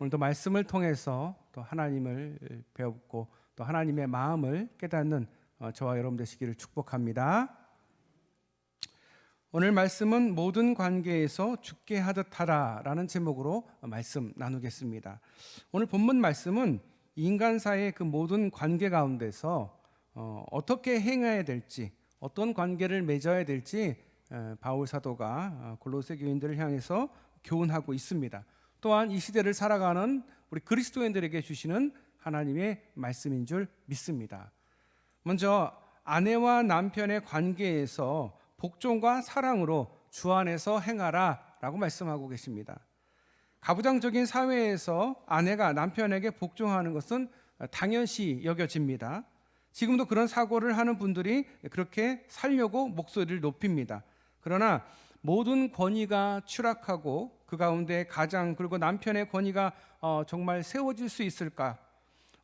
오늘도 말씀을 통해서 또 하나님을 배우고 또 하나님의 마음을 깨닫는 저와 여러분 되시기를 축복합니다. 오늘 말씀은 모든 관계에서 죽게 하듯 하라라는 제목으로 말씀 나누겠습니다. 오늘 본문 말씀은 인간사의 그 모든 관계 가운데서 어떻게 행해야 될지, 어떤 관계를 맺어야 될지 바울 사도가 골로새 교인들을 향해서 교훈하고 있습니다. 또한 이 시대를 살아가는 우리 그리스도인들에게 주시는 하나님의 말씀인 줄 믿습니다. 먼저 아내와 남편의 관계에서 복종과 사랑으로 주 안에서 행하라 라고 말씀하고 계십니다. 가부장적인 사회에서 아내가 남편에게 복종하는 것은 당연시 여겨집니다. 지금도 그런 사고를 하는 분들이 그렇게 살려고 목소리를 높입니다. 그러나 모든 권위가 추락하고 그 가운데 가장 그리고 남편의 권위가 정말 세워질 수 있을까?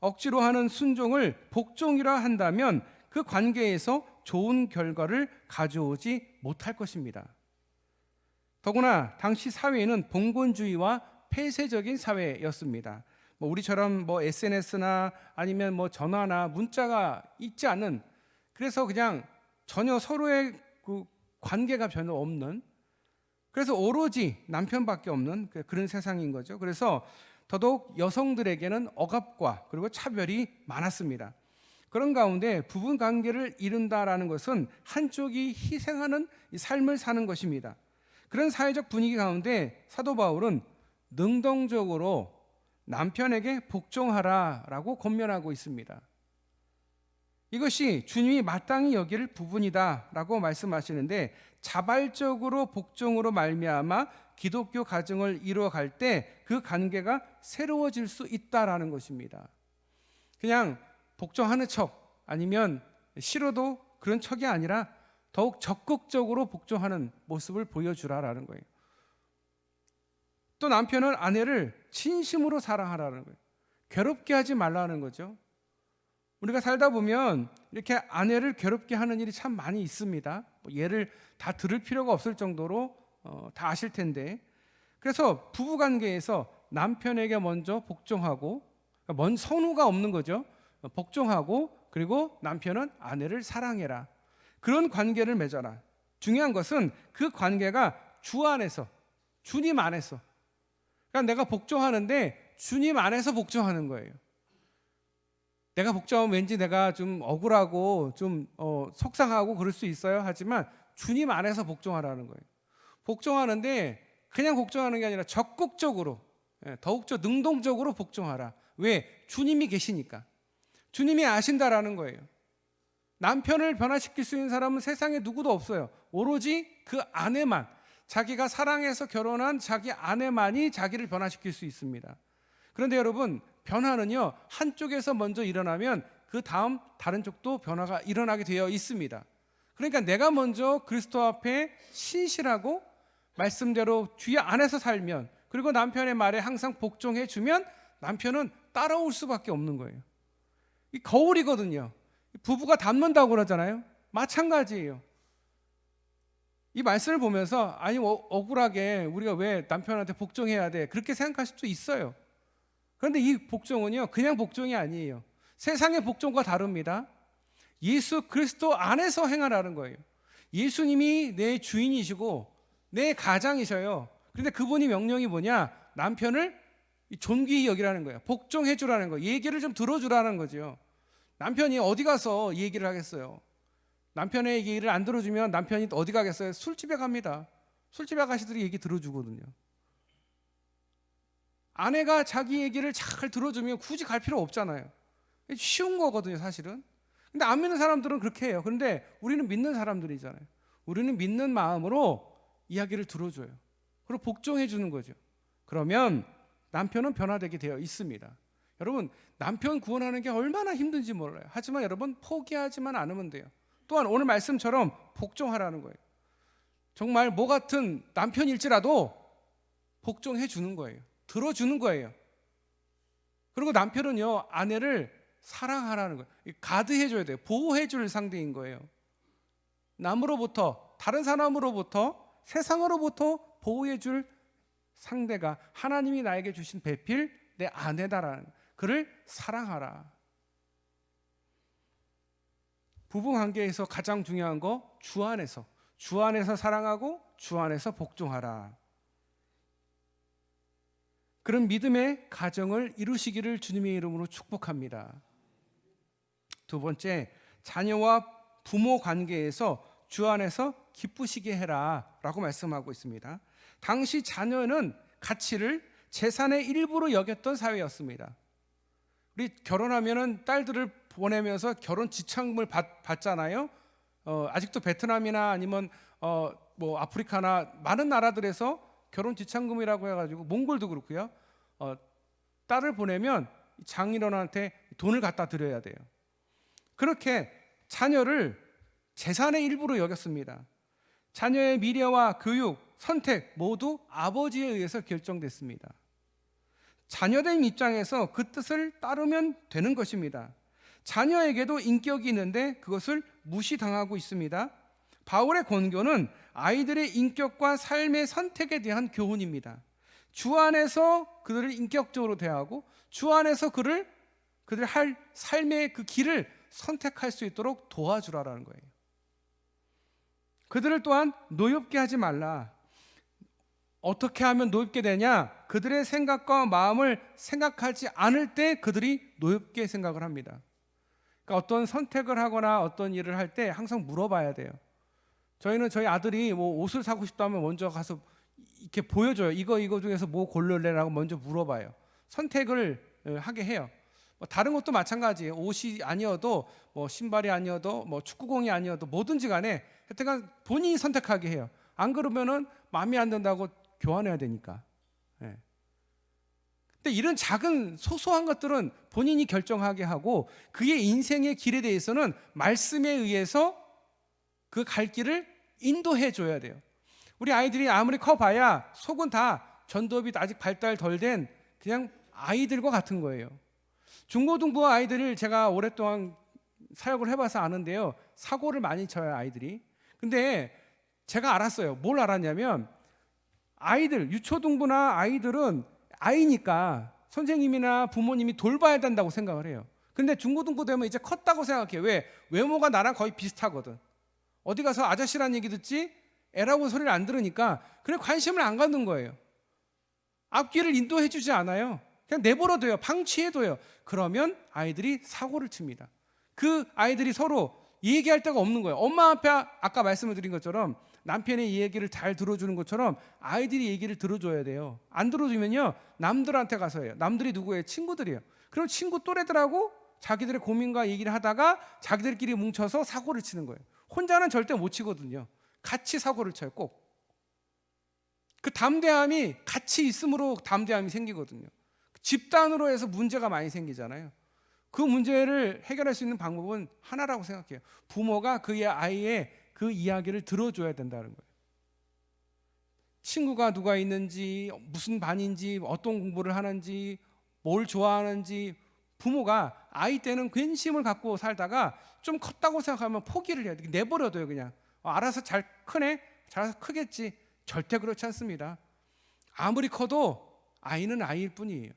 억지로 하는 순종을 복종이라 한다면 그 관계에서 좋은 결과를 가져오지 못할 것입니다. 더구나 당시 사회는 봉건주의와 폐쇄적인 사회였습니다. 우리처럼 SNS나 아니면 전화나 문자가 있지 않은, 그래서 그냥 전혀 서로의 그 관계가 전혀 없는, 그래서 오로지 남편밖에 없는 그런 세상인 거죠. 그래서 더더욱 여성들에게는 억압과 그리고 차별이 많았습니다. 그런 가운데 부부 관계를 이룬다라는 것은 한쪽이 희생하는 삶을 사는 것입니다. 그런 사회적 분위기 가운데 사도 바울은 능동적으로 남편에게 복종하라라고 권면하고 있습니다. 이것이 주님이 마땅히 여길 부분이다라고 말씀하시는데, 자발적으로 복종으로 말미암아 기독교 가정을 이루어갈 때 그 관계가 새로워질 수 있다라는 것입니다. 그냥 복종하는 척 아니면 싫어도 그런 척이 아니라 더욱 적극적으로 복종하는 모습을 보여주라라는 거예요. 또 남편은 아내를 진심으로 사랑하라는 거예요. 괴롭게 하지 말라는 거죠. 우리가 살다 보면 이렇게 아내를 괴롭게 하는 일이 참 많이 있습니다. 예를 다 들을 필요가 없을 정도로 다 아실 텐데, 그래서 부부관계에서 남편에게 먼저 복종하고, 먼 선우가 없는 거죠. 복종하고, 그리고 남편은 아내를 사랑해라. 그런 관계를 맺어라. 중요한 것은 그 관계가 주 안에서, 주님 안에서, 그러니까 내가 복종하는데 주님 안에서 복종하는 거예요. 내가 복종하면 왠지 내가 좀 억울하고 좀 속상하고 그럴 수 있어요. 하지만 주님 안에서 복종하라는 거예요. 복종하는데 그냥 복종하는 게 아니라 적극적으로, 더욱더 능동적으로 복종하라. 왜? 주님이 계시니까. 주님이 아신다라는 거예요. 남편을 변화시킬 수 있는 사람은 세상에 누구도 없어요. 오로지 그 아내만, 자기가 사랑해서 결혼한 자기 아내만이 자기를 변화시킬 수 있습니다. 그런데 여러분, 변화는요, 한쪽에서 먼저 일어나면 그 다음 다른 쪽도 변화가 일어나게 되어 있습니다. 그러니까 내가 먼저 그리스도 앞에 신실하고 말씀대로 주의 안에서 살면, 그리고 남편의 말에 항상 복종해 주면 남편은 따라올 수밖에 없는 거예요. 이 거울이거든요. 부부가 닮는다고 그러잖아요. 마찬가지예요. 이 말씀을 보면서 아니 억울하게 우리가 왜 남편한테 복종해야 돼, 그렇게 생각할 수도 있어요. 그런데 이 복종은요, 그냥 복종이 아니에요. 세상의 복종과 다릅니다. 예수 그리스도 안에서 행하라는 거예요. 예수님이 내 주인이시고 내 가장이셔요. 그런데 그분이 명령이 뭐냐? 남편을 존귀히 여기라는 거예요. 복종해 주라는 거예요. 얘기를 좀 들어주라는 거죠. 남편이 어디 가서 얘기를 하겠어요? 남편의 얘기를 안 들어주면 남편이 어디 가겠어요? 술집에 갑니다. 술집에 아가씨들이 얘기 들어주거든요. 아내가 자기 얘기를 잘 들어주면 굳이 갈 필요 없잖아요. 쉬운 거거든요, 사실은. 근데 안 믿는 사람들은 그렇게 해요. 그런데 우리는 믿는 사람들이잖아요. 우리는 믿는 마음으로 이야기를 들어줘요. 그리고 복종해 주는 거죠. 그러면 남편은 변화되게 되어 있습니다. 여러분, 남편 구원하는 게 얼마나 힘든지 몰라요. 하지만 여러분, 포기하지만 않으면 돼요. 또한 오늘 말씀처럼 복종하라는 거예요. 정말 뭐 같은 남편일지라도 복종해 주는 거예요. 들어주는 거예요. 그리고 남편은요, 아내를 사랑하라는 거예요. 가드해 줘야 돼요. 보호해 줄 상대인 거예요. 남으로부터, 다른 사람으로부터, 세상으로부터 보호해 줄 상대가 하나님이 나에게 주신 배필 내 아내다라는, 그를 사랑하라. 부부 관계에서 가장 중요한 거 주 안에서 사랑하고 주 안에서 복종하라. 그런 믿음의 가정을 이루시기를 주님의 이름으로 축복합니다. 두 번째, 자녀와 부모 관계에서 주 안에서 기쁘시게 해라 라고 말씀하고 있습니다. 당시 자녀는 가치를 재산의 일부로 여겼던 사회였습니다. 우리 결혼하면은 딸들을 보내면서 결혼 지참금을 받잖아요. 아직도 베트남이나 아니면 뭐 아프리카나 많은 나라들에서 결혼 지참금이라고 해가지고, 몽골도 그렇고요. 딸을 보내면 장인어른한테 돈을 갖다 드려야 돼요. 그렇게 자녀를 재산의 일부로 여겼습니다. 자녀의 미래와 교육, 선택 모두 아버지에 의해서 결정됐습니다. 자녀된 입장에서 그 뜻을 따르면 되는 것입니다. 자녀에게도 인격이 있는데 그것을 무시당하고 있습니다. 바울의 권고는 아이들의 인격과 삶의 선택에 대한 교훈입니다. 주 안에서 그들을 인격적으로 대하고 주 안에서 그들 할 삶의 그 길을 선택할 수 있도록 도와주라라는 거예요. 그들을 또한 노엽게 하지 말라. 어떻게 하면 노엽게 되냐? 그들의 생각과 마음을 생각하지 않을 때 그들이 노엽게 생각을 합니다. 그러니까 어떤 선택을 하거나 어떤 일을 할 때 항상 물어봐야 돼요. 저희는 저희 아들이 뭐 옷을 사고 싶다면 먼저 가서 이렇게 보여줘요. 이거 중에서 뭐 고를래라고 먼저 물어봐요. 선택을 하게 해요. 다른 것도 마찬가지예요. 옷이 아니어도 뭐 신발이 아니어도 뭐 축구공이 아니어도 뭐든지 간에 하여튼간 본인이 선택하게 해요. 안 그러면은 마음에 안 든다고 교환해야 되니까. 예. 근데 이런 작은 소소한 것들은 본인이 결정하게 하고 그의 인생의 길에 대해서는 말씀에 의해서 그 갈 길을 인도해 줘야 돼요. 우리 아이들이 아무리 커봐야 속은 다 전두엽이 아직 발달 덜 된 그냥 아이들과 같은 거예요. 중고등부 아이들을 제가 오랫동안 사역을 해봐서 아는데요, 사고를 많이 쳐요, 아이들이. 근데 제가 알았어요. 뭘 알았냐면, 아이들, 유초등부나 아이들은 아이니까 선생님이나 부모님이 돌봐야 된다고 생각을 해요. 근데 중고등부 되면 이제 컸다고 생각해요. 왜? 외모가 나랑 거의 비슷하거든. 어디 가서 아저씨란 얘기 듣지? 애라고 소리를 안 들으니까 그냥 관심을 안 갖는 거예요. 앞길을 인도해 주지 않아요. 그냥 내버려둬요. 방치해둬요. 그러면 아이들이 사고를 칩니다. 그 아이들이 서로 얘기할 데가 없는 거예요. 엄마 앞에 아까 말씀을 드린 것처럼 남편의 얘기를 잘 들어주는 것처럼 아이들이 얘기를 들어줘야 돼요. 안 들어주면요, 남들한테 가서 해요. 남들이 누구예요? 친구들이에요. 그럼 친구 또래들하고 자기들의 고민과 얘기를 하다가 자기들끼리 뭉쳐서 사고를 치는 거예요. 혼자는 절대 못 치거든요. 같이 사고를 쳐요, 꼭. 그 담대함이 같이 있음으로 담대함이 생기거든요. 집단으로 해서 문제가 많이 생기잖아요. 그 문제를 해결할 수 있는 방법은 하나라고 생각해요. 부모가 그의 아이의 그 이야기를 들어줘야 된다는 거예요. 친구가 누가 있는지, 무슨 반인지, 어떤 공부를 하는지, 뭘 좋아하는지, 부모가 아이 때는 관심을 갖고 살다가 좀 컸다고 생각하면 포기를 해야 돼요. 내버려둬요, 그냥. 알아서 잘 크네? 잘해서 크겠지. 절대 그렇지 않습니다. 아무리 커도 아이는 아이일 뿐이에요.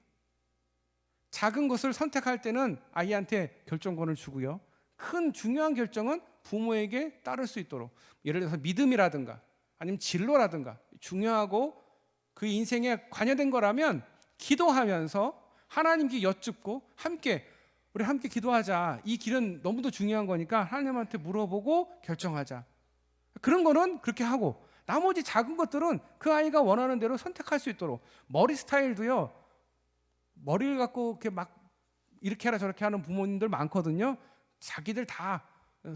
작은 것을 선택할 때는 아이한테 결정권을 주고요, 큰 중요한 결정은 부모에게 따를 수 있도록, 예를 들어서 믿음이라든가 아니면 진로라든가 중요하고 그 인생에 관여된 거라면 기도하면서 하나님께 여쭙고 우리 함께 기도하자. 이 길은 너무도 중요한 거니까 하나님한테 물어보고 결정하자. 그런 거는 그렇게 하고, 나머지 작은 것들은 그 아이가 원하는 대로 선택할 수 있도록. 머리 스타일도요, 머리를 갖고 이렇게 막 이렇게 하라 저렇게 하는 부모님들 많거든요. 자기들 다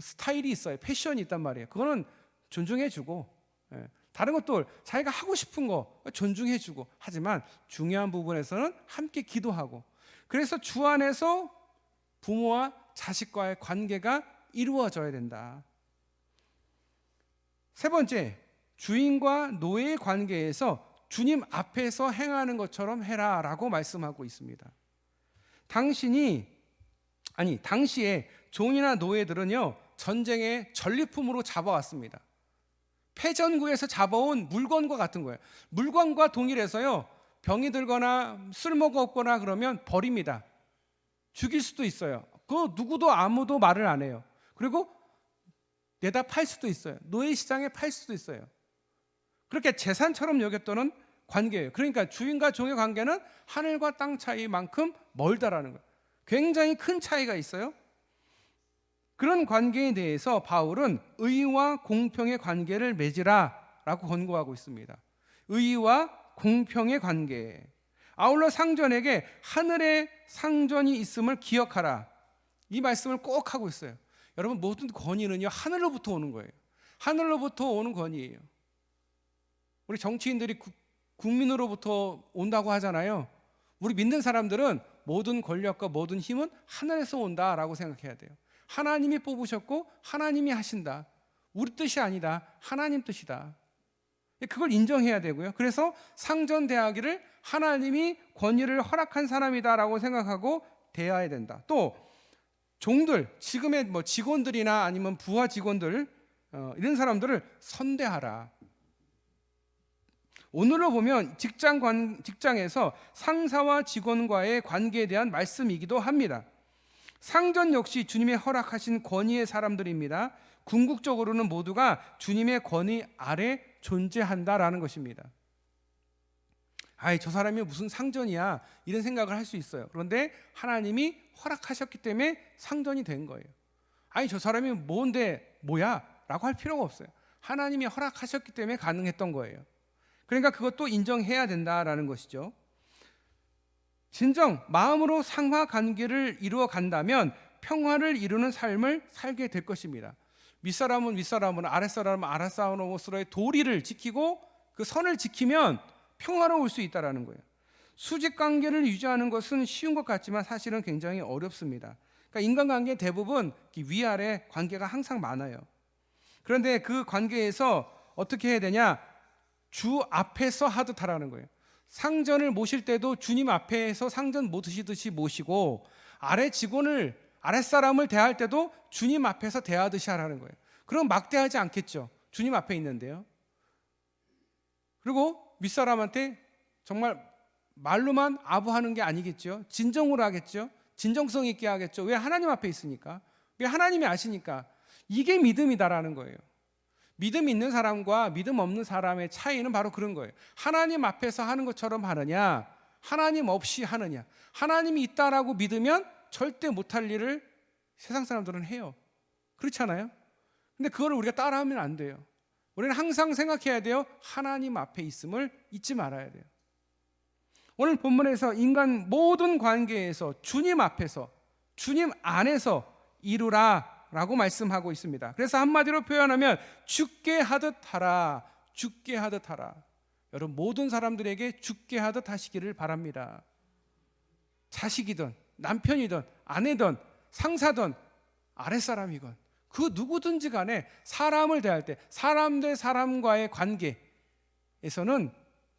스타일이 있어요. 패션이 있단 말이에요. 그거는 존중해주고, 다른 것들 자기가 하고 싶은 거 존중해주고, 하지만 중요한 부분에서는 함께 기도하고, 그래서 주 안에서 부모와 자식과의 관계가 이루어져야 된다. 세 번째, 주인과 노예의 관계에서 주님 앞에서 행하는 것처럼 해라라고 말씀하고 있습니다. 당시에 종이나 노예들은요, 전쟁의 전리품으로 잡아왔습니다. 패전국에서 잡아온 물건과 같은 거예요. 물건과 동일해서요, 병이 들거나 쓸모가 없거나 그러면 버립니다. 죽일 수도 있어요. 그 누구도 아무도 말을 안 해요. 그리고 내다 팔 수도 있어요. 노예 시장에 팔 수도 있어요. 그렇게 재산처럼 여겼던 관계예요. 그러니까 주인과 종의 관계는 하늘과 땅 차이만큼 멀다라는 거예요. 굉장히 큰 차이가 있어요. 그런 관계에 대해서 바울은 의와 공평의 관계를 맺으라라고 권고하고 있습니다. 의와 공평의 관계. 아울러 상전에게 하늘의 상전이 있음을 기억하라. 이 말씀을 꼭 하고 있어요. 여러분, 모든 권위는요 하늘로부터 오는 거예요. 하늘로부터 오는 권위예요. 우리 정치인들이 국민으로부터 온다고 하잖아요. 우리 믿는 사람들은 모든 권력과 모든 힘은 하늘에서 온다라고 생각해야 돼요. 하나님이 뽑으셨고 하나님이 하신다. 우리 뜻이 아니다. 하나님 뜻이다. 그걸 인정해야 되고요. 그래서 상전대하기를 하나님이 권위를 허락한 사람이다라고 생각하고 대해야 된다. 또 종들, 지금의 직원들이나 아니면 부하 직원들, 이런 사람들을 선대하라. 오늘로 보면 직장에서 상사와 직원과의 관계에 대한 말씀이기도 합니다. 상전 역시 주님의 허락하신 권위의 사람들입니다. 궁극적으로는 모두가 주님의 권위 아래 존재한다라는 것입니다. 저 사람이 무슨 상전이야 이런 생각을 할 수 있어요. 그런데 하나님이 허락하셨기 때문에 상전이 된 거예요. 저 사람이 뭔데 뭐야 라고 할 필요가 없어요. 하나님이 허락하셨기 때문에 가능했던 거예요. 그러니까 그것도 인정해야 된다라는 것이죠. 진정 마음으로 상하 관계를 이루어 간다면 평화를 이루는 삶을 살게 될 것입니다. 윗사람은 윗사람으로, 아랫사람은 아랫사람으로서의 도리를 지키고 그 선을 지키면 평화로울 수 있다는 거예요. 수직 관계를 유지하는 것은 쉬운 것 같지만 사실은 굉장히 어렵습니다. 그러니까 인간관계 대부분 위아래 관계가 항상 많아요. 그런데 그 관계에서 어떻게 해야 되냐? 주 앞에서 하듯 하라는 거예요. 상전을 모실 때도 주님 앞에서 상전 모시듯이 모시고, 아랫사람을 대할 때도 주님 앞에서 대하듯이 하라는 거예요. 그럼 막대하지 않겠죠. 주님 앞에 있는데요. 그리고 윗사람한테 정말 말로만 아부하는 게 아니겠죠. 진정으로 하겠죠. 진정성 있게 하겠죠. 왜? 하나님 앞에 있으니까. 왜? 하나님이 아시니까. 이게 믿음이다라는 거예요. 믿음 있는 사람과 믿음 없는 사람의 차이는 바로 그런 거예요. 하나님 앞에서 하는 것처럼 하느냐, 하나님 없이 하느냐. 하나님이 있다라고 믿으면 절대 못할 일을 세상 사람들은 해요. 그렇잖아요. 근데 그걸 우리가 따라하면 안 돼요. 우리는 항상 생각해야 돼요. 하나님 앞에 있음을 잊지 말아야 돼요. 오늘 본문에서 인간 모든 관계에서 주님 앞에서, 주님 안에서 이루라 라고 말씀하고 있습니다. 그래서 한마디로 표현하면 죽게 하듯 하라, 죽게 하듯 하라. 여러분, 모든 사람들에게 죽게 하듯 하시기를 바랍니다. 자식이든 남편이든 아내든 상사든 아랫사람이건 그 누구든지 간에 사람을 대할 때, 사람 대 사람과의 관계에서는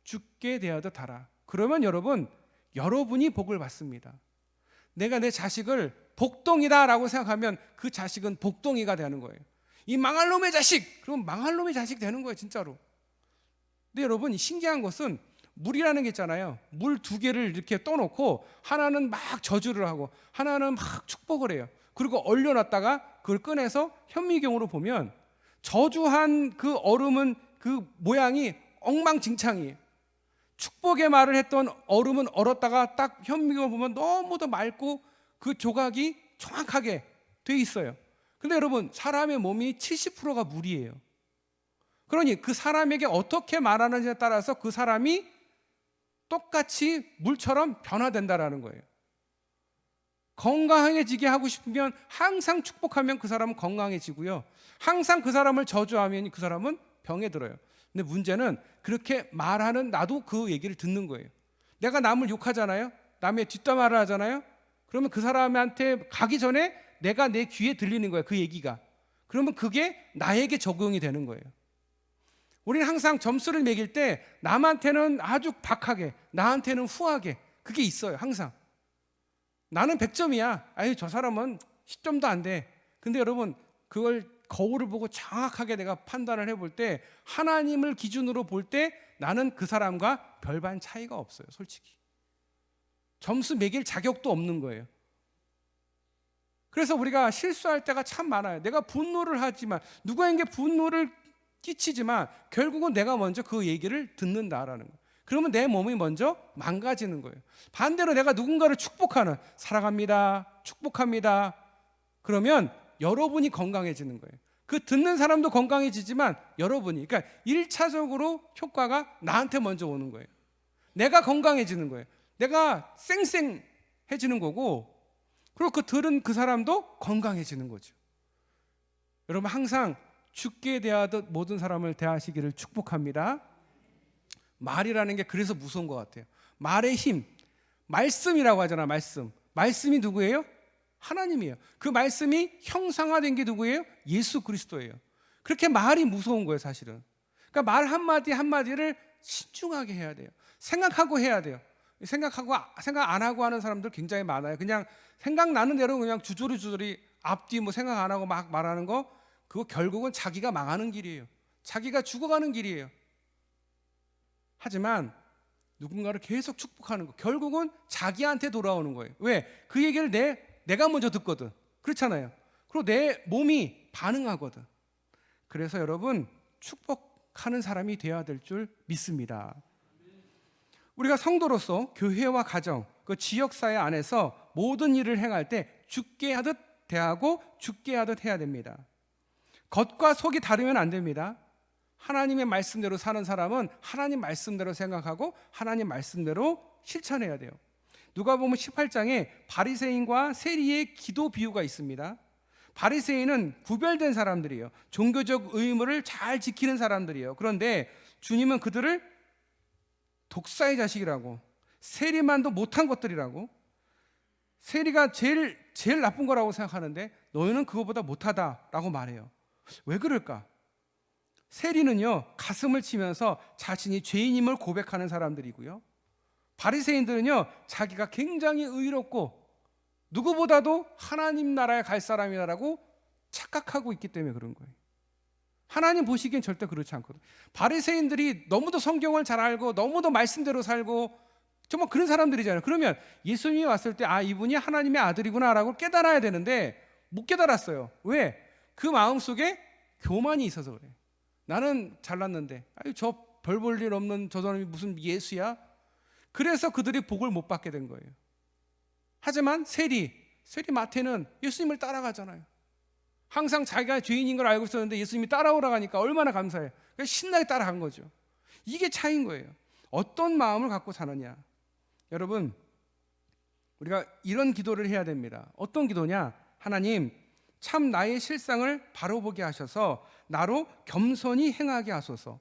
죽게 대하듯 하라. 그러면 여러분이 복을 받습니다. 내가 내 자식을 복덩이다라고 생각하면 그 자식은 복덩이가 되는 거예요. 이 망할 놈의 자식! 그럼 망할 놈의 자식 되는 거예요, 진짜로. 근데 여러분, 신기한 것은 물이라는 게 있잖아요. 물 두 개를 이렇게 떠놓고 하나는 막 저주를 하고 하나는 막 축복을 해요. 그리고 얼려놨다가 그걸 꺼내서 현미경으로 보면 저주한 그 얼음은 그 모양이 엉망진창이에요. 축복의 말을 했던 얼음은 얼었다가 딱 현미경을 보면 너무도 맑고 그 조각이 정확하게 돼 있어요. 근데 여러분, 사람의 몸이 70%가 물이에요. 그러니 그 사람에게 어떻게 말하는지에 따라서 그 사람이 똑같이 물처럼 변화된다라는 거예요. 건강해지게 하고 싶으면 항상 축복하면 그 사람은 건강해지고요. 항상 그 사람을 저주하면 그 사람은 병에 들어요. 근데 문제는 그렇게 말하는 나도 그 얘기를 듣는 거예요. 내가 남을 욕하잖아요. 남의 뒷담화를 하잖아요. 그러면 그 사람한테 가기 전에 내가 내 귀에 들리는 거예요. 그 얘기가. 그러면 그게 나에게 적용이 되는 거예요. 우리는 항상 점수를 매길 때 남한테는 아주 박하게, 나한테는 후하게, 그게 있어요. 항상. 나는 100점이야. 저 사람은 10점도 안 돼. 근데 여러분, 그걸 거울을 보고 정확하게 내가 판단을 해볼 때, 하나님을 기준으로 볼 때 나는 그 사람과 별반 차이가 없어요. 솔직히 점수 매길 자격도 없는 거예요. 그래서 우리가 실수할 때가 참 많아요. 내가 분노를 하지만, 누구에게 분노를 끼치지만 결국은 내가 먼저 그 얘기를 듣는다라는 거예요. 그러면 내 몸이 먼저 망가지는 거예요. 반대로 내가 누군가를 축복하는, 사랑합니다, 축복합니다, 그러면 여러분이 건강해지는 거예요. 그 듣는 사람도 건강해지지만 여러분이, 그러니까 1차적으로 효과가 나한테 먼저 오는 거예요. 내가 건강해지는 거예요. 내가 쌩쌩해지는 거고, 그리고 그 들은 그 사람도 건강해지는 거죠. 여러분, 항상 죽게 대하듯 모든 사람을 대하시기를 축복합니다. 말이라는 게 그래서 무서운 것 같아요. 말의 힘, 말씀이라고 하잖아. 말씀이 누구예요? 하나님이에요. 그 말씀이 형상화된 게 누구예요? 예수 그리스도예요. 그렇게 말이 무서운 거예요, 사실은. 그러니까 말 한마디 한마디를 신중하게 해야 돼요. 생각하고 해야 돼요. 생각 안 하고 하는 사람들 굉장히 많아요. 그냥 생각나는 대로 그냥 주저리 앞뒤 뭐 생각 안 하고 막 말하는 거, 그거 결국은 자기가 망하는 길이에요. 자기가 죽어가는 길이에요. 하지만 누군가를 계속 축복하는 거, 결국은 자기한테 돌아오는 거예요. 왜? 그 얘기를 내가 먼저 듣거든. 그렇잖아요. 그리고 내 몸이 반응하거든. 그래서 여러분, 축복하는 사람이 되어야 될 줄 믿습니다. 우리가 성도로서 교회와 가정, 그 지역사회 안에서 모든 일을 행할 때 죽게 하듯 대하고 죽게 하듯 해야 됩니다. 겉과 속이 다르면 안 됩니다. 하나님의 말씀대로 사는 사람은 하나님 말씀대로 생각하고 하나님 말씀대로 실천해야 돼요. 누가복음 18장에 바리새인과 세리의 기도 비유가 있습니다. 바리새인은 구별된 사람들이에요. 종교적 의무를 잘 지키는 사람들이에요. 그런데 주님은 그들을 독사의 자식이라고, 세리만도 못한 것들이라고, 세리가 제일 나쁜 거라고 생각하는데 너희는 그거보다 못하다라고 말해요. 왜 그럴까? 세리는요, 가슴을 치면서 자신이 죄인임을 고백하는 사람들이고요, 바리새인들은요, 자기가 굉장히 의롭고 누구보다도 하나님 나라에 갈 사람이라고 착각하고 있기 때문에 그런 거예요. 하나님 보시기엔 절대 그렇지 않거든. 바리새인들이 너무도 성경을 잘 알고 너무도 말씀대로 살고 정말 그런 사람들이잖아요. 그러면 예수님이 왔을 때 이분이 하나님의 아들이구나라고 깨달아야 되는데 못 깨달았어요. 왜? 그 마음속에 교만이 있어서 그래요. 나는 잘났는데 저 별 볼 일 없는 저 사람이 무슨 예수야? 그래서 그들이 복을 못 받게 된 거예요. 하지만 세리 마태는 예수님을 따라가잖아요. 항상 자기가 죄인인 걸 알고 있었는데 예수님이 따라오라고 하니까 얼마나 감사해요. 신나게 따라간 거죠. 이게 차이인 거예요. 어떤 마음을 갖고 사느냐. 여러분, 우리가 이런 기도를 해야 됩니다. 어떤 기도냐? 하나님, 참 나의 실상을 바로 보게 하셔서 나로 겸손히 행하게 하소서.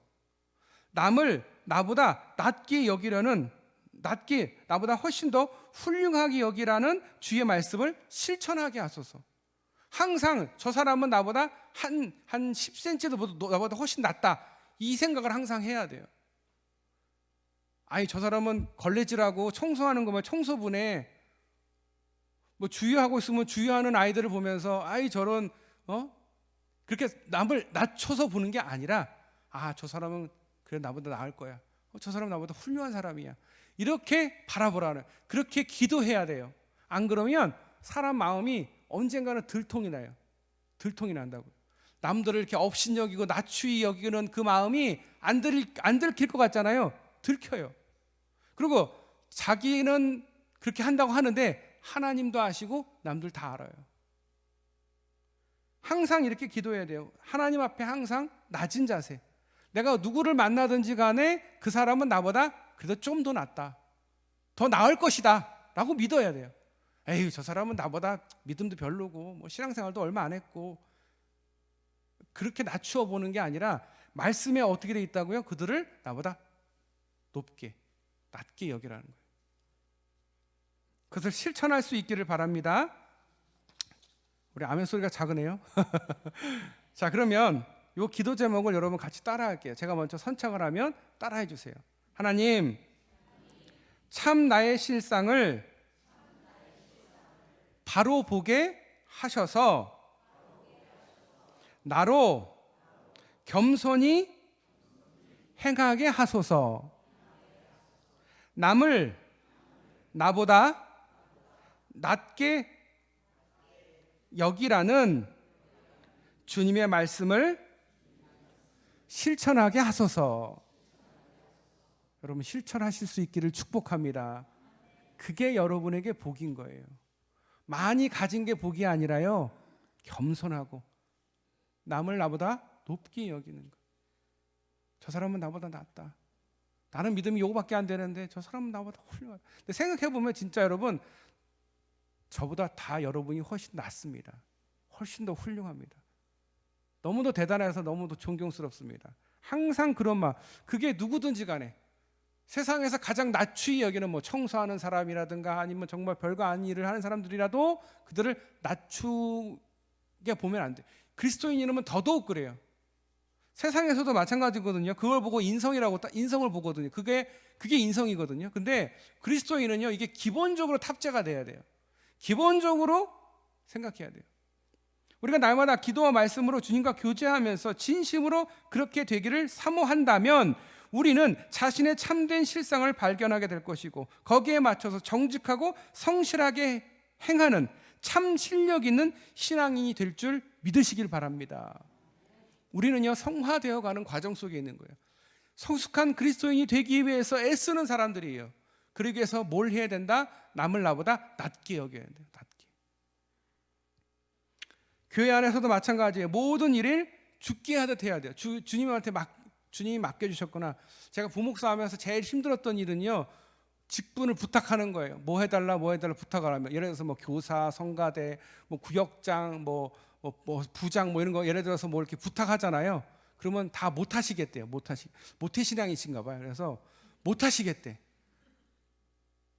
남을 나보다 나보다 훨씬 더 훌륭하게 여기라는 주의 말씀을 실천하게 하소서. 항상 저 사람은 나보다 한 10cm도 나보다 훨씬 낫다, 이 생각을 항상 해야 돼요. 저 사람은 걸레질하고 청소하는 거면 청소분에 뭐 주유하고 있으면 주유하는 아이들을 보면서 저런 그렇게 남을 낮춰서 보는 게 아니라 저 사람은 그래 나보다 나을 거야, 저 사람은 나보다 훌륭한 사람이야, 이렇게 바라보라는, 그렇게 기도해야 돼요. 안 그러면 사람 마음이 언젠가는 들통이 나요. 들통이 난다고요. 남들을 이렇게 업신여기고 낮추이 여기는 그 마음이 안 들킬 것 같잖아요. 들켜요. 그리고 자기는 그렇게 한다고 하는데 하나님도 아시고 남들 다 알아요. 항상 이렇게 기도해야 돼요. 하나님 앞에 항상 낮은 자세. 내가 누구를 만나든지 간에 그 사람은 나보다 그래도 좀 더 낫다, 더 나을 것이다 라고 믿어야 돼요. 저 사람은 나보다 믿음도 별로고 뭐 신앙생활도 얼마 안 했고, 그렇게 낮추어 보는 게 아니라 말씀에 어떻게 돼 있다고요? 그들을 나보다 낮게 여기라는 거예요. 그것을 실천할 수 있기를 바랍니다. 우리 아멘 소리가 작으네요. 자, 그러면 이 기도 제목을 여러분 같이 따라할게요. 제가 먼저 선창을 하면 따라해 주세요. 하나님, 참 나의 실상을 바로 보게 하셔서 나로 겸손히 행하게 하소서. 남을 나보다 낮게 여기라는 주님의 말씀을 실천하게 하소서. 여러분, 실천하실 수 있기를 축복합니다. 그게 여러분에게 복인 거예요. 많이 가진 게 복이 아니라요, 겸손하고 남을 나보다 높게 여기는 거. 저 사람은 나보다 낫다. 나는 믿음이 요거밖에 안 되는데 저 사람은 나보다 훌륭하다. 근데 생각해보면 진짜 여러분, 저보다 다 여러분이 훨씬 낫습니다. 훨씬 더 훌륭합니다. 너무도 대단해서 너무도 존경스럽습니다. 항상 그런 마음. 그게 누구든지 간에 세상에서 가장 낮추이 여기는 뭐 청소하는 사람이라든가 아니면 정말 별거 아닌 일을 하는 사람들이라도 그들을 낮추게 보면 안 돼. 그리스도인 이름은 더더욱 그래요. 세상에서도 마찬가지거든요. 그걸 보고 인성이라고 인성을 보거든요. 그게 인성이거든요. 근데 그리스도인은요, 이게 기본적으로 탑재가 돼야 돼요. 기본적으로 생각해야 돼요. 우리가 날마다 기도와 말씀으로 주님과 교제하면서 진심으로 그렇게 되기를 사모한다면 우리는 자신의 참된 실상을 발견하게 될 것이고 거기에 맞춰서 정직하고 성실하게 행하는 참 실력 있는 신앙인이 될 줄 믿으시길 바랍니다. 우리는요, 성화되어 가는 과정 속에 있는 거예요. 성숙한 그리스도인이 되기 위해서 애쓰는 사람들이에요. 그러기 위해서 뭘 해야 된다? 남을 나보다 낮게 여겨야 돼요. 낮게. 교회 안에서도 마찬가지예요. 모든 일을 죽게 하듯 해야 돼요. 주님이 맡겨주셨구나. 제가 부목사 하면서 제일 힘들었던 일은요, 직분을 부탁하는 거예요. 뭐 해달라 부탁을 하면, 예를 들어서 뭐 교사, 성가대, 뭐 구역장, 뭐 부장 뭐 이런 거 예를 들어서 뭐 이렇게 부탁하잖아요. 그러면 다 못 하시겠대요. 모태 신앙이신가 봐요. 그래서 못 하시겠대.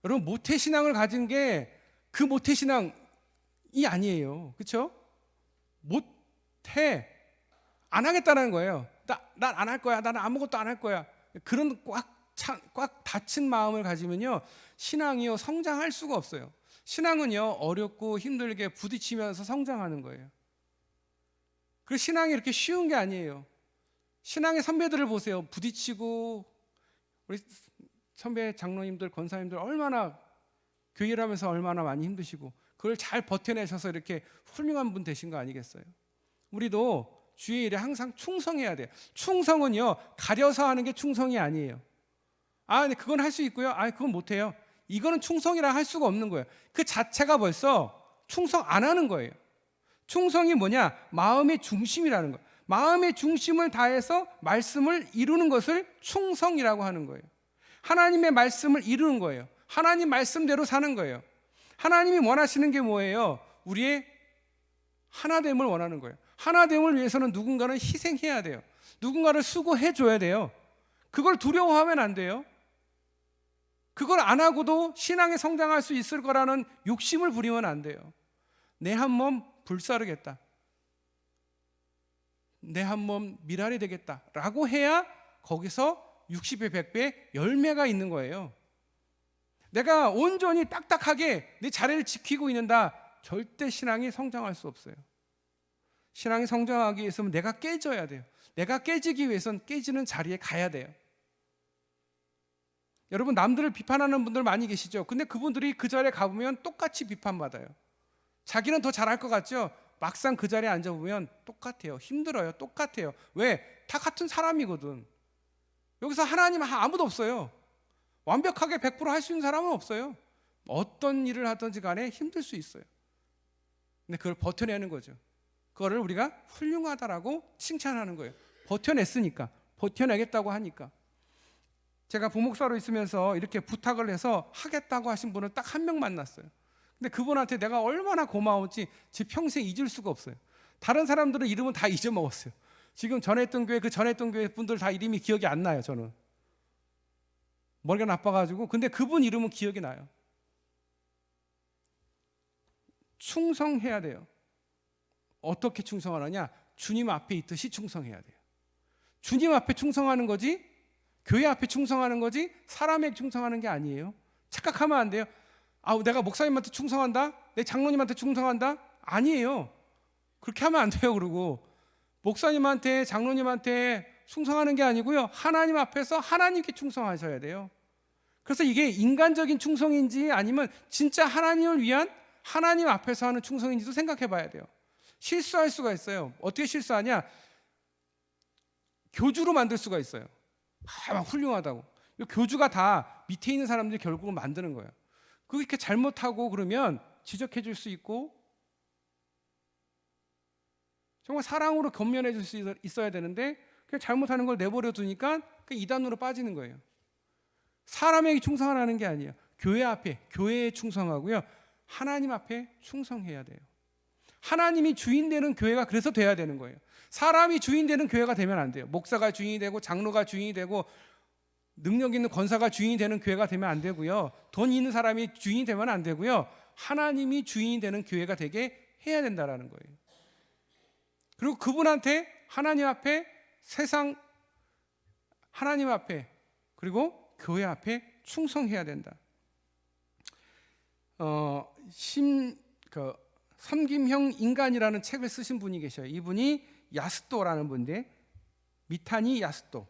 여러분, 모태 신앙을 가진 게 그 모태 신앙이 아니에요. 그렇죠? 못해 안 하겠다는 거예요. 난 안 할 거야. 나는 아무것도 안 할 거야. 그런 꽉 닫힌 마음을 가지면요, 신앙이요, 성장할 수가 없어요. 신앙은요, 어렵고 힘들게 부딪히면서 성장하는 거예요. 그 신앙이 이렇게 쉬운 게 아니에요. 신앙의 선배들을 보세요. 부딪히고, 우리 선배 장로님들, 권사님들 얼마나 교회를 하면서 얼마나 많이 힘드시고 그걸 잘 버텨내셔서 이렇게 훌륭한 분 되신 거 아니겠어요? 우리도 주의 일에 항상 충성해야 돼요. 충성은요, 가려서 하는 게 충성이 아니에요. 근데 그건 할 수 있고요. 그건 못해요. 이거는 충성이라 할 수가 없는 거예요. 그 자체가 벌써 충성 안 하는 거예요. 충성이 뭐냐? 마음의 중심이라는 거예요. 마음의 중심을 다해서 말씀을 이루는 것을 충성이라고 하는 거예요. 하나님의 말씀을 이루는 거예요. 하나님 말씀대로 사는 거예요. 하나님이 원하시는 게 뭐예요? 우리의 하나됨을 원하는 거예요. 하나됨을 위해서는 누군가는 희생해야 돼요. 누군가를 수고해 줘야 돼요. 그걸 두려워하면 안 돼요. 그걸 안 하고도 신앙에 성장할 수 있을 거라는 욕심을 부리면 안 돼요. 내 한 몸 불사르겠다, 내 한 몸 미랄이 되겠다 라고 해야 거기서 60배 100배 열매가 있는 거예요. 내가 온전히 딱딱하게 내 자리를 지키고 있는다, 절대 신앙이 성장할 수 없어요. 신앙이 성장하기 위해서는 내가 깨져야 돼요. 내가 깨지기 위해서는 깨지는 자리에 가야 돼요. 여러분, 남들을 비판하는 분들 많이 계시죠? 근데 그분들이 그 자리에 가보면 똑같이 비판받아요. 자기는 더 잘할 것 같죠? 막상 그 자리에 앉아보면 똑같아요. 힘들어요. 똑같아요. 왜? 다 같은 사람이거든. 여기서 하나님 아무도 없어요. 완벽하게 100% 할 수 있는 사람은 없어요. 어떤 일을 하든지 간에 힘들 수 있어요. 근데 그걸 버텨내는 거죠. 그거를 우리가 훌륭하다라고 칭찬하는 거예요. 버텨냈으니까, 버텨내겠다고 하니까. 제가 부목사로 있으면서 이렇게 부탁을 해서 하겠다고 하신 분을 딱 한 명 만났어요. 근데 그분한테 내가 얼마나 고마운지 제 평생 잊을 수가 없어요. 다른 사람들은 이름은 다 잊어먹었어요. 지금 전했던 교회 분들 다 이름이 기억이 안 나요. 저는 머리가 나빠가지고. 근데 그분 이름은 기억이 나요. 충성해야 돼요. 어떻게 충성하느냐? 주님 앞에 있듯이 충성해야 돼요. 주님 앞에 충성하는 거지, 교회 앞에 충성하는 거지, 사람에게 충성하는 게 아니에요. 착각하면 안 돼요. 내가 목사님한테 충성한다, 내 장로님한테 충성한다, 아니에요. 그렇게 하면 안 돼요. 그리고 목사님한테, 장로님한테 충성하는 게 아니고요, 하나님 앞에서 하나님께 충성하셔야 돼요. 그래서 이게 인간적인 충성인지 아니면 진짜 하나님을 위한 하나님 앞에서 하는 충성인지도 생각해 봐야 돼요. 실수할 수가 있어요. 어떻게 실수하냐? 교주로 만들 수가 있어요. 막 훌륭하다고. 이 교주가 다 밑에 있는 사람들이 결국은 만드는 거예요. 그렇게 잘못하고 그러면 지적해 줄 수 있고 정말 사랑으로 권면해 줄 수 있어야 되는데 그냥 잘못하는 걸 내버려 두니까 그냥 이단으로 빠지는 거예요. 사람에게 충성하라는 게 아니에요. 교회 앞에 교회에 충성하고요. 하나님 앞에 충성해야 돼요. 하나님이 주인 되는 교회가 그래서 돼야 되는 거예요. 사람이 주인 되는 교회가 되면 안 돼요. 목사가 주인이 되고 장로가 주인이 되고 능력 있는 권사가 주인이 되는 교회가 되면 안 되고요. 돈 있는 사람이 주인이 되면 안 되고요. 하나님이 주인이 되는 교회가 되게 해야 된다라는 거예요. 그리고 그분한테 하나님 앞에 세상 하나님 앞에 그리고 교회 앞에 충성해야 된다. 섬김형 인간이라는 책을 쓰신 분이 계셔요. 이분이 야스토라는 분인데 미타니 야스토.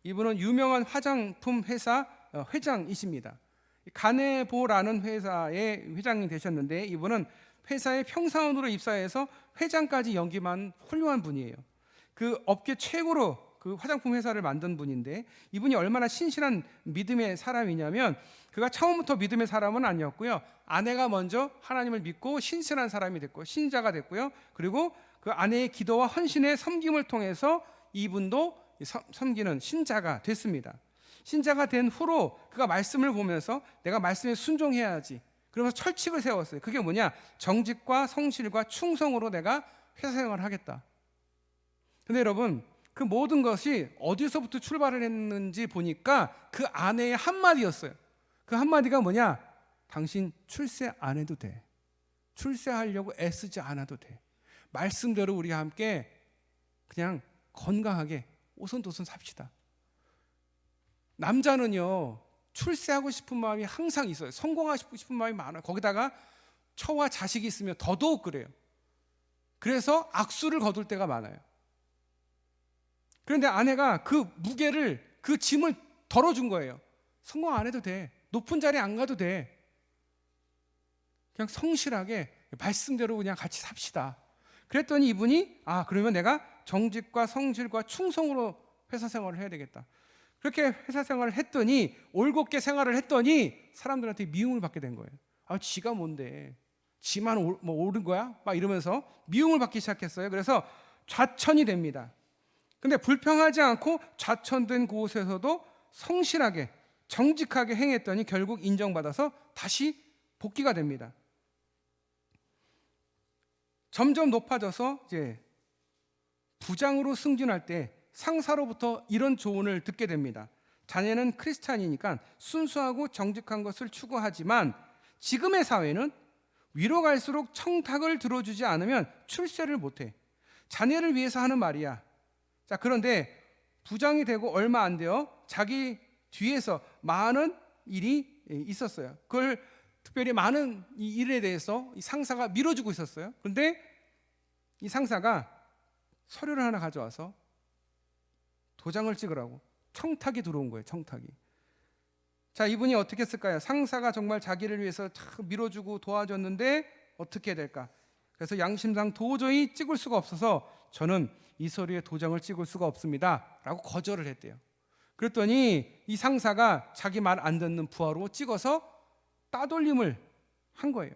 이분은 유명한 화장품 회사 회장이십니다. 가네보라는 회사의 회장이 되셨는데 이분은 회사에 평사원으로 입사해서 회장까지 연기만 훌륭한 분이에요. 그 업계 최고로 그 화장품 회사를 만든 분인데 이분이 얼마나 신실한 믿음의 사람이냐면 그가 처음부터 믿음의 사람은 아니었고요. 아내가 먼저 하나님을 믿고 신실한 사람이 됐고 신자가 됐고요. 그리고 그 아내의 기도와 헌신의 섬김을 통해서 이분도 섬기는 신자가 됐습니다. 신자가 된 후로 그가 말씀을 보면서 내가 말씀에 순종해야지. 그러면서 철칙을 세웠어요. 그게 뭐냐? 정직과 성실과 충성으로 내가 회사 생활을 하겠다. 근데 여러분 그 모든 것이 어디서부터 출발을 했는지 보니까 그 아내의 한마디였어요. 그 한마디가 뭐냐? 당신 출세 안 해도 돼. 출세하려고 애쓰지 않아도 돼. 말씀대로 우리 함께 그냥 건강하게 오손도손 삽시다. 남자는요 출세하고 싶은 마음이 항상 있어요. 성공하고 싶은 마음이 많아요. 거기다가 처와 자식이 있으면 더더욱 그래요. 그래서 악수를 거둘 때가 많아요. 그런데 아내가 그 무게를 그 짐을 덜어준 거예요. 성공 안 해도 돼. 높은 자리에 안 가도 돼. 그냥 성실하게 말씀대로 그냥 같이 삽시다. 그랬더니 이분이 그러면 내가 정직과 성실과 충성으로 회사 생활을 해야 되겠다. 그렇게 회사 생활을 했더니 올곧게 생활을 했더니 사람들한테 미움을 받게 된 거예요. 지가 뭔데? 지만 옳은 거야? 막 이러면서 미움을 받기 시작했어요. 그래서 좌천이 됩니다. 근데 불평하지 않고 좌천된 곳에서도 성실하게 정직하게 행했더니 결국 인정받아서 다시 복귀가 됩니다. 점점 높아져서 이제 부장으로 승진할 때 상사로부터 이런 조언을 듣게 됩니다. 자네는 크리스찬이니까 순수하고 정직한 것을 추구하지만 지금의 사회는 위로 갈수록 청탁을 들어주지 않으면 출세를 못해. 자네를 위해서 하는 말이야. 자, 그런데 부장이 되고 얼마 안 돼요. 자기 뒤에서 많은 일이 있었어요. 그걸 특별히 많은 이 일에 대해서 이 상사가 밀어주고 있었어요. 그런데 이 상사가 서류를 하나 가져와서 도장을 찍으라고 청탁이 들어온 거예요. 청탁이. 자, 이분이 어떻게 했을까요? 상사가 정말 자기를 위해서 밀어주고 도와줬는데 어떻게 해야 될까? 그래서 양심상 도저히 찍을 수가 없어서 저는 이 서류에 도장을 찍을 수가 없습니다 라고 거절을 했대요. 그랬더니 이 상사가 자기 말 안 듣는 부하로 찍어서 따돌림을 한 거예요.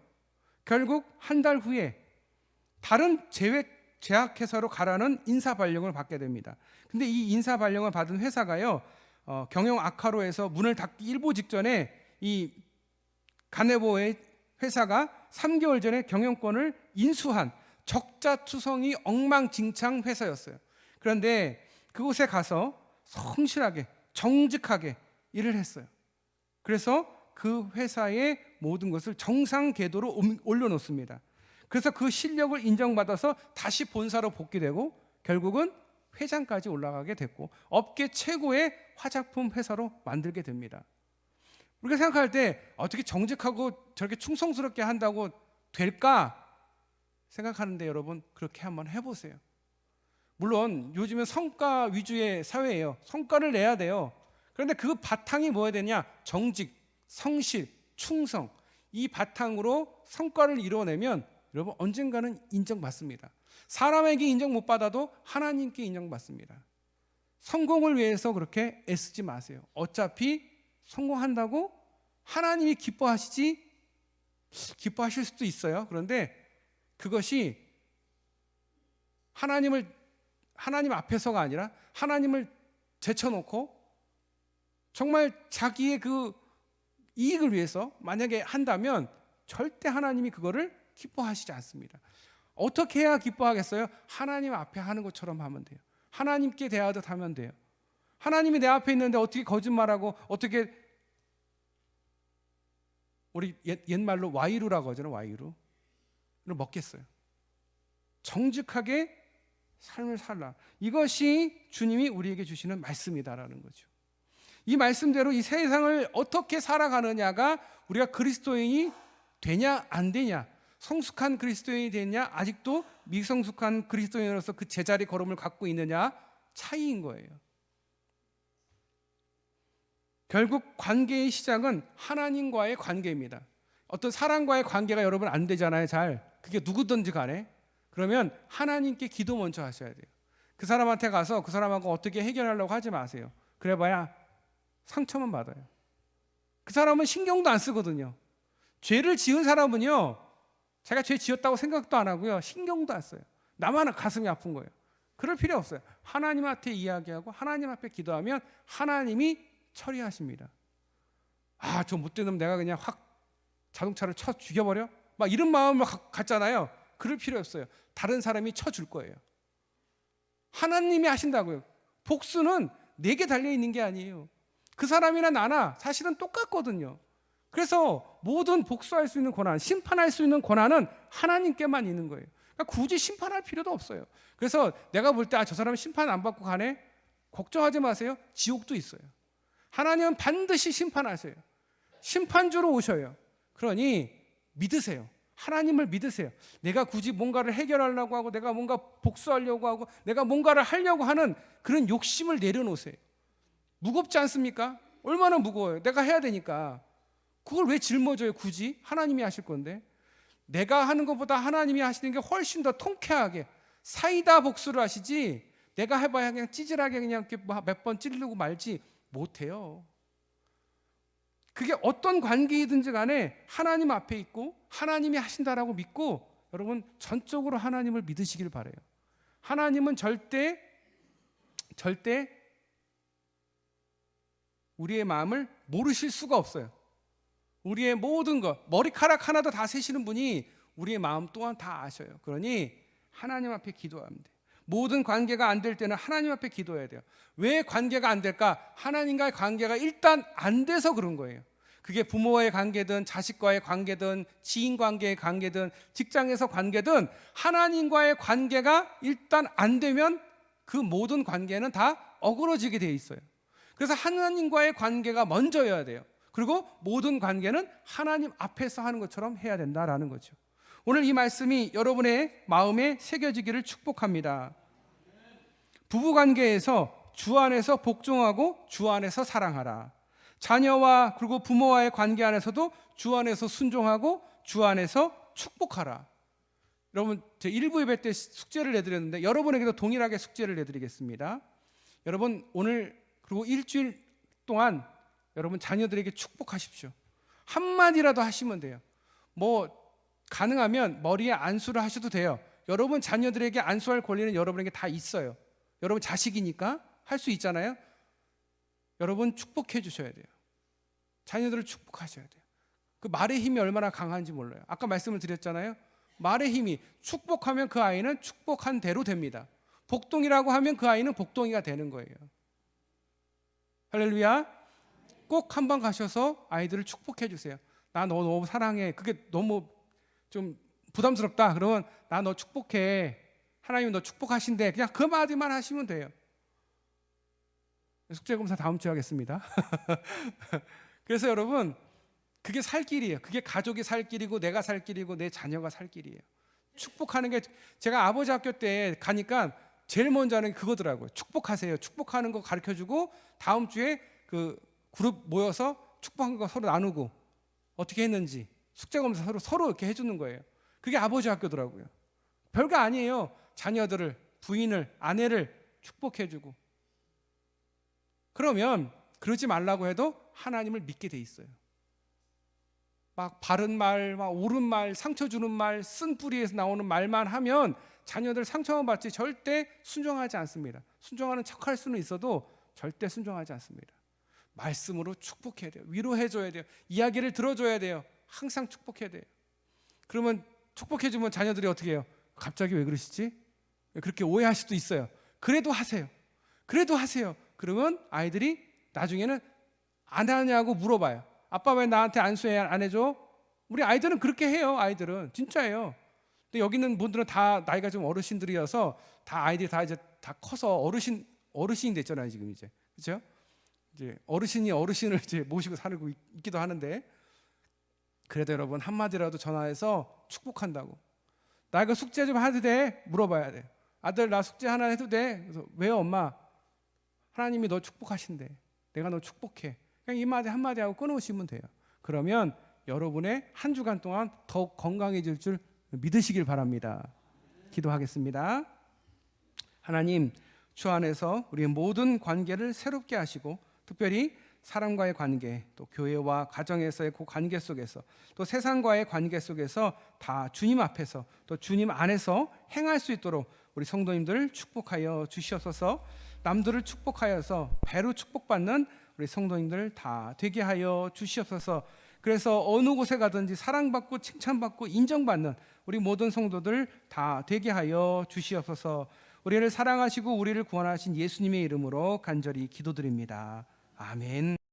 결국 한 달 후에 다른 제약회사로 가라는 인사발령을 받게 됩니다. 근데 이 인사발령을 받은 회사가요 경영 악화로 해서 문을 닫기 일보 직전에 이 가네보의 회사가 3개월 전에 경영권을 인수한 적자투성이 엉망진창 회사였어요. 그런데 그곳에 가서 성실하게 정직하게 일을 했어요. 그래서 그 회사의 모든 것을 정상 궤도로 올려놓습니다. 그래서 그 실력을 인정받아서 다시 본사로 복귀되고 결국은 회장까지 올라가게 됐고 업계 최고의 화장품 회사로 만들게 됩니다. 우리가 생각할 때 어떻게 정직하고 저렇게 충성스럽게 한다고 될까 생각하는데 여러분 그렇게 한번 해보세요. 물론 요즘은 성과 위주의 사회예요. 성과를 내야 돼요. 그런데 그 바탕이 뭐야 되냐? 정직, 성실, 충성, 이 바탕으로 성과를 이루어내면 여러분 언젠가는 인정받습니다. 사람에게 인정 못 받아도 하나님께 인정받습니다. 성공을 위해서 그렇게 애쓰지 마세요. 어차피 성공한다고 하나님이 기뻐하실 수도 있어요. 그런데 그것이 하나님 앞에서가 아니라 하나님을 제쳐놓고 정말 자기의 그 이익을 위해서 만약에 한다면 절대 하나님이 그거를 기뻐하시지 않습니다. 어떻게 해야 기뻐하겠어요? 하나님 앞에 하는 것처럼 하면 돼요. 하나님께 대하듯 하면 돼요. 하나님이 내 앞에 있는데 어떻게 거짓말하고 어떻게 우리 옛말로 와이루라고 하잖아요. 와이루. 이걸 먹겠어요. 정직하게 삶을 살라. 이것이 주님이 우리에게 주시는 말씀이다라는 거죠. 이 말씀대로 이 세상을 어떻게 살아가느냐가 우리가 그리스도인이 되냐 안 되냐, 성숙한 그리스도인이 되냐 아직도 미성숙한 그리스도인으로서 그 제자리 걸음을 갖고 있느냐 차이인 거예요. 결국 관계의 시작은 하나님과의 관계입니다. 어떤 사람과의 관계가 여러분 안 되잖아요. 잘. 그게 누구든지 간에. 그러면 하나님께 기도 먼저 하셔야 돼요. 그 사람한테 가서 그 사람하고 어떻게 해결하려고 하지 마세요. 그래봐야 상처만 받아요. 그 사람은 신경도 안 쓰거든요. 죄를 지은 사람은요, 제가 죄 지었다고 생각도 안 하고요, 신경도 안 써요. 나만 가슴이 아픈 거예요. 그럴 필요 없어요. 하나님한테 이야기하고 하나님 앞에 기도하면 하나님이 처리하십니다. 아, 저 못된 놈 내가 그냥 확 자동차를 쳐 죽여버려? 막 이런 마음을 갖잖아요. 그럴 필요 없어요. 다른 사람이 쳐줄 거예요. 하나님이 하신다고요. 복수는 내게 달려있는 게 아니에요. 그 사람이나 나나 사실은 똑같거든요. 그래서 모든 복수할 수 있는 권한, 심판할 수 있는 권한은 하나님께만 있는 거예요. 그러니까 굳이 심판할 필요도 없어요. 그래서 내가 볼 때 저 사람은 심판 안 받고 가네? 걱정하지 마세요. 지옥도 있어요. 하나님은 반드시 심판하세요. 심판주로 오셔요. 그러니 믿으세요. 하나님을 믿으세요. 내가 굳이 뭔가를 해결하려고 하고 내가 뭔가 복수하려고 하고 내가 뭔가를 하려고 하는 그런 욕심을 내려놓으세요. 무겁지 않습니까? 얼마나 무거워요. 내가 해야 되니까. 그걸 왜 짊어져요? 굳이 하나님이 하실 건데. 내가 하는 것보다 하나님이 하시는 게 훨씬 더 통쾌하게 사이다 복수를 하시지, 내가 해봐야 그냥 찌질하게 그냥 몇 번 찌르고 말지 못해요. 그게 어떤 관계이든지 간에 하나님 앞에 있고 하나님이 하신다라고 믿고 여러분 전적으로 하나님을 믿으시길 바라요. 하나님은 절대 우리의 마음을 모르실 수가 없어요. 우리의 모든 것, 머리카락 하나도 다 세시는 분이 우리의 마음 또한 다 아셔요. 그러니 하나님 앞에 기도하면 돼요. 모든 관계가 안 될 때는 하나님 앞에 기도해야 돼요. 왜 관계가 안 될까? 하나님과의 관계가 일단 안 돼서 그런 거예요. 그게 부모와의 관계든 자식과의 관계든 지인 관계의 관계든 직장에서 관계든 하나님과의 관계가 일단 안 되면 그 모든 관계는 다 어그러지게 돼 있어요. 그래서 하나님과의 관계가 먼저여야 돼요. 그리고 모든 관계는 하나님 앞에서 하는 것처럼 해야 된다라는 거죠. 오늘 이 말씀이 여러분의 마음에 새겨지기를 축복합니다. 부부관계에서 주 안에서 복종하고 주 안에서 사랑하라. 자녀와 그리고 부모와의 관계 안에서도 주 안에서 순종하고 주 안에서 축복하라. 여러분, 제 1부 예배 때 숙제를 내드렸는데 여러분에게도 동일하게 숙제를 내드리겠습니다. 여러분 오늘 그리고 일주일 동안 여러분 자녀들에게 축복하십시오. 한마디라도 하시면 돼요. 뭐 가능하면 머리에 안수를 하셔도 돼요. 여러분 자녀들에게 안수할 권리는 여러분에게 다 있어요. 여러분 자식이니까 할 수 있잖아요. 여러분 축복해 주셔야 돼요. 자녀들을 축복하셔야 돼요. 그 말의 힘이 얼마나 강한지 몰라요. 아까 말씀을 드렸잖아요. 말의 힘이, 축복하면 그 아이는 축복한 대로 됩니다. 복동이라고 하면 그 아이는 복동이가 되는 거예요. 할렐루야. 꼭 한번 가셔서 아이들을 축복해 주세요. 나 너 너무 사랑해. 그게 너무 좀 부담스럽다. 그러면 나 너 축복해. 하나님 너 축복하신대. 그냥 그 마디만 하시면 돼요. 숙제검사 다음 주에 하겠습니다. 그래서 여러분 그게 살 길이에요. 그게 가족이 살 길이고 내가 살 길이고 내 자녀가 살 길이에요. 축복하는 게, 제가 아버지 학교 때 가니까 제일 먼저 하는 게 그거더라고요. 축복하세요. 축복하는 거 가르쳐주고 다음 주에 그 그룹 모여서 축복한 거 서로 나누고 어떻게 했는지 숙제 검사 서로 이렇게 해주는 거예요. 그게 아버지 학교더라고요. 별거 아니에요. 자녀들을, 부인을, 아내를 축복해주고. 그러면 그러지 말라고 해도 하나님을 믿게 돼 있어요. 막 바른 말, 막 옳은 말, 상처 주는 말, 쓴 뿌리에서 나오는 말만 하면 자녀들 상처만 받지 절대 순종하지 않습니다. 순종하는 척할 수는 있어도 절대 순종하지 않습니다. 말씀으로 축복해야 돼요. 위로해줘야 돼요. 이야기를 들어줘야 돼요. 항상 축복해야 돼요. 그러면 축복해주면 자녀들이 어떻게 해요? 갑자기 왜 그러시지? 그렇게 오해할 수도 있어요. 그래도 하세요. 그래도 하세요. 그러면 아이들이 나중에는 안 하냐고 물어봐요. 아빠 왜 나한테 안수해 안 해줘? 우리 아이들은 그렇게 해요. 아이들은 진짜예요. 근데 여기 있는 분들은 다 나이가 좀 어르신들이어서 다 아이들이 다 이제 다 커서 어르신이 됐잖아요. 지금 이제 그렇죠? 이제 어르신이 어르신을 이제 모시고 살고 있기도 하는데 그래도 여러분 한마디라도 전화해서 축복한다고. 나 이거 숙제 좀 해도 돼? 물어봐야 돼. 아들 나 숙제 하나 해도 돼? 그래서 왜요 엄마? 하나님이 너 축복하신대. 내가 너 축복해. 그냥 이 마디 한마디 하고 끊어오시면 돼요. 그러면 여러분의 한 주간 동안 더욱 건강해질 줄 믿으시길 바랍니다. 기도하겠습니다. 하나님, 주 안에서 우리의 모든 관계를 새롭게 하시고 특별히 사람과의 관계, 또 교회와 가정에서의 그 관계 속에서 또 세상과의 관계 속에서 다 주님 앞에서 또 주님 안에서 행할 수 있도록 우리 성도님들 축복하여 주시옵소서. 남들을 축복하여서 배로 축복받는 우리 성도님들 다 되게 하여 주시옵소서. 그래서 어느 곳에 가든지 사랑받고 칭찬받고 인정받는 우리 모든 성도들 다 되게 하여 주시옵소서. 우리를 사랑하시고 우리를 구원하신 예수님의 이름으로 간절히 기도드립니다. 아멘.